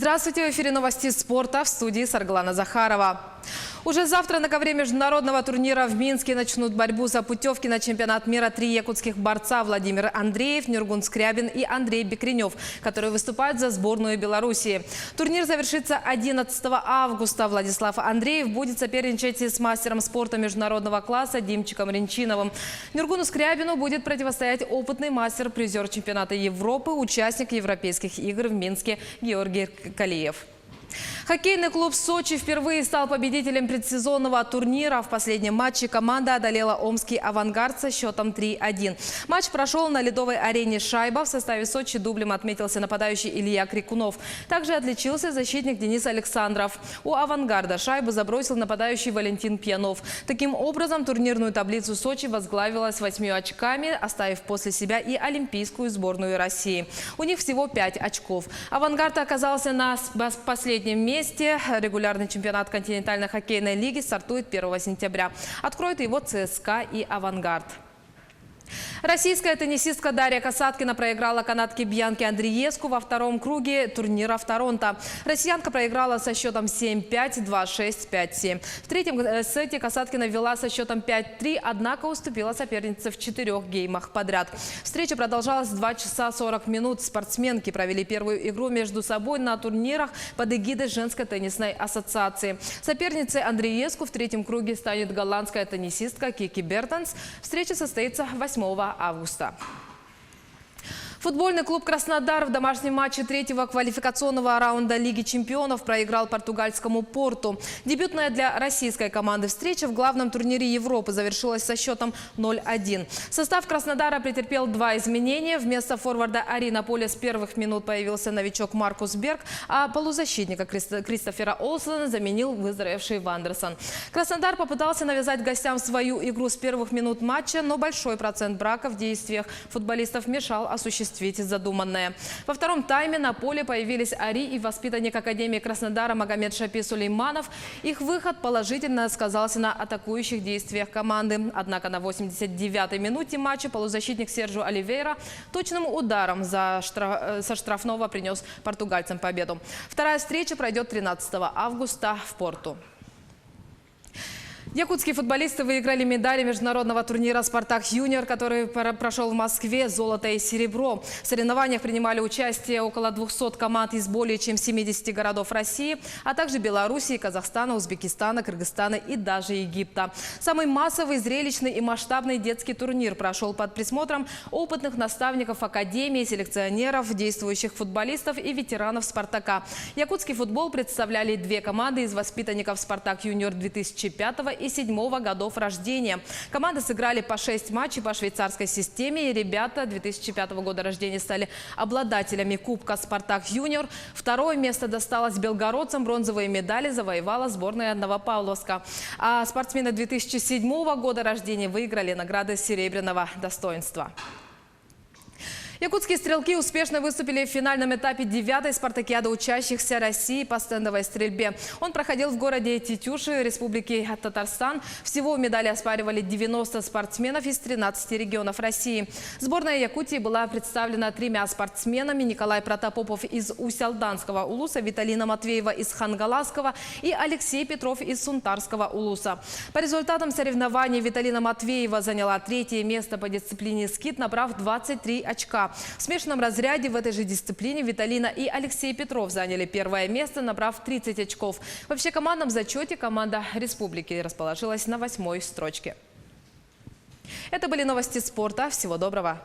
Здравствуйте, в эфире новости спорта, в студии Сарглана Захарова. Уже завтра на ковре международного турнира в Минске начнут борьбу за путевки на чемпионат мира три якутских борца: Владимир Андреев, Нургун Скрябин и Андрей Бекренев, которые выступают за сборную Белоруссии. Турнир завершится 11 августа. Владислав Андреев будет соперничать с мастером спорта международного класса Димчиком Ренчиновым. Нургуну Скрябину будет противостоять опытный мастер, призер чемпионата Европы, участник Европейских игр в Минске Георгий Калиев. Хоккейный клуб «Сочи» впервые стал победителем предсезонного турнира. В последнем матче команда одолела омский «Авангард» со счетом 3-1. Матч прошел на ледовой арене «Шайба». В составе «Сочи» дублем отметился нападающий Илья Крикунов. Также отличился защитник Денис Александров. У «Авангарда» шайбу забросил нападающий Валентин Пьянов. Таким образом, турнирную таблицу «Сочи» возглавила с 8 очками, оставив после себя и олимпийскую сборную России. У них всего 5 очков. «Авангард» оказался на последнем месте. Регулярный чемпионат континентальной хоккейной лиги стартует 1 сентября. Откроет его ЦСКА и «Авангард». Российская теннисистка Дарья Касаткина проиграла канадке Бьянке Андриеску во втором круге турнира в Торонто. Россиянка проиграла со счетом 7-5, 2-6, 5-7. В третьем сете Касаткина вела со счетом 5-3, однако уступила сопернице в 4 геймах подряд. Встреча продолжалась 2 часа 40 минут. Спортсменки провели первую игру между собой на турнирах под эгидой Женской теннисной ассоциации. Соперницей Андриеску в третьем круге станет голландская теннисистка Кики Бертенс. Встреча состоится 8 августа. Футбольный клуб «Краснодар» в домашнем матче третьего квалификационного раунда Лиги чемпионов проиграл португальскому «Порту». Дебютная для российской команды встреча в главном турнире Европы завершилась со счетом 0-1. Состав «Краснодара» претерпел 2 изменения. Вместо форварда Ари на поле с первых минут появился новичок Маркус Берг, а полузащитника Кристофера Олсена заменил выздоровевший Вандерсон. «Краснодар» попытался навязать гостям свою игру с первых минут матча, но большой процент брака в действиях футболистов мешал осуществить задуманное. Во втором тайме на поле появились Ари и воспитанник Академии Краснодара Магомед Шапи Сулейманов. Их выход положительно сказался на атакующих действиях команды. Однако на 89-й минуте матча полузащитник Серджио Оливейра точным ударом со штрафного принес португальцам победу. Вторая встреча пройдет 13 августа в Порту. Якутские футболисты выиграли медали международного турнира «Спартак Юниор», который прошел в Москве, золото и серебро. В соревнованиях принимали участие около 200 команд из более чем 70 городов России, а также Белоруссии, Казахстана, Узбекистана, Кыргызстана и даже Египта. Самый массовый, зрелищный и масштабный детский турнир прошел под присмотром опытных наставников Академии, селекционеров, действующих футболистов и ветеранов «Спартака». Якутский футбол представляли 2 команды из воспитанников «Спартак Юниор» 2005 и 2007 годов рождения. Команды сыграли по 6 матчей по швейцарской системе, и ребята 2005 года рождения стали обладателями Кубка «Спартак Юниор». Второе место досталось белгородцам, бронзовые медали завоевала сборная Новопавловска. А спортсмены 2007 года рождения выиграли награды серебряного достоинства. Якутские стрелки успешно выступили в финальном этапе 9-й спартакиады учащихся России по стендовой стрельбе. Он проходил в городе Тетюши, Республики Татарстан. Всего медали оспаривали 90 спортсменов из 13 регионов России. Сборная Якутии была представлена 3 спортсменами: Николай Протопопов из Усть-Алданского улуса, Виталина Матвеева из Хангаласского и Алексей Петров из Сунтарского улуса. По результатам соревнований Виталина Матвеева заняла 3-е место по дисциплине скит, набрав 23 очка. В смешанном разряде в этой же дисциплине Виталина и Алексей Петров заняли 1-е место, набрав 30 очков. В общекомандном зачете команда республики расположилась на 8-й строчке. Это были новости спорта. Всего доброго.